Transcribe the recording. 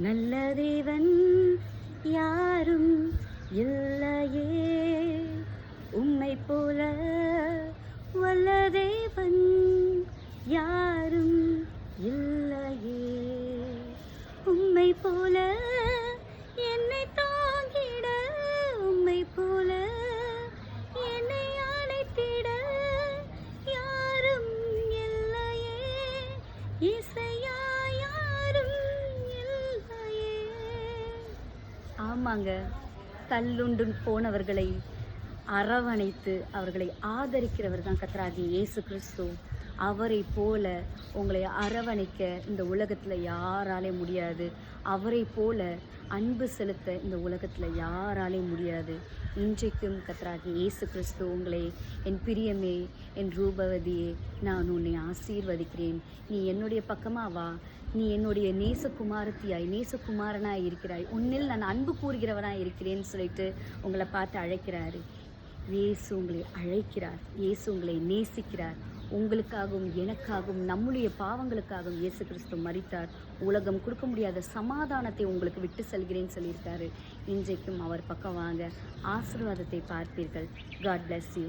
நல்ல தேவன் யாரும் இல்லையே, உம்மை போல வல்ல தேவன் யாரும் இல்லையே. உம்மை போல என்னை தாங்கிட, உம்மை போல என்னை அணைத்திட யாரும் இல்லையே. இசையா யாரும் இல்லையே. ஆமாங்க, தள்ளுண்டு போனவர்களை அரவணைத்து அவர்களை ஆதரிக்கிறவர் தான் கர்த்தராகிய இயேசு கிறிஸ்து. அவரை போல உங்களை அரவணைக்க இந்த உலகத்தில் யாராலே முடியாது. அவரை போல அன்பு செலுத்த இந்த உலகத்தில் யாராலே முடியாது. இன்றைக்கும் கர்த்தராகிய இயேசு கிறிஸ்து உங்களை, என் பிரியமே, என் ரூபவதியே, நான் உன்னை ஆசீர்வதிக்கிறேன், நீ என்னுடைய பக்கமாக வா, நீ என்னுடைய நேசகுமாரத்தியாய் நேசகுமாரனாய் இருக்கிறாய், உன்னில் நான் அன்பு கூறுகிறவனாய் இருக்கிறேன்னு சொல்லிட்டு உங்களை பார்த்து அழைக்கிறாரு. இயேசு உங்களை அழைக்கிறார், இயேசு உங்களை நேசிக்கிறார். உங்களுக்காகவும் எனக்காகவும் நம்முடைய பாவங்களுக்காகவும் இயேசு கிறிஸ்து மரித்தார். உலகம் கொடுக்க முடியாத சமாதானத்தை உங்களுக்கு விட்டு செல்கிறேன்னு சொல்லியிருக்காரு. இன்றைக்கும் அவர் பக்கம் வாங்க, ஆசீர்வாதத்தை பார்ப்பீர்கள். God bless you.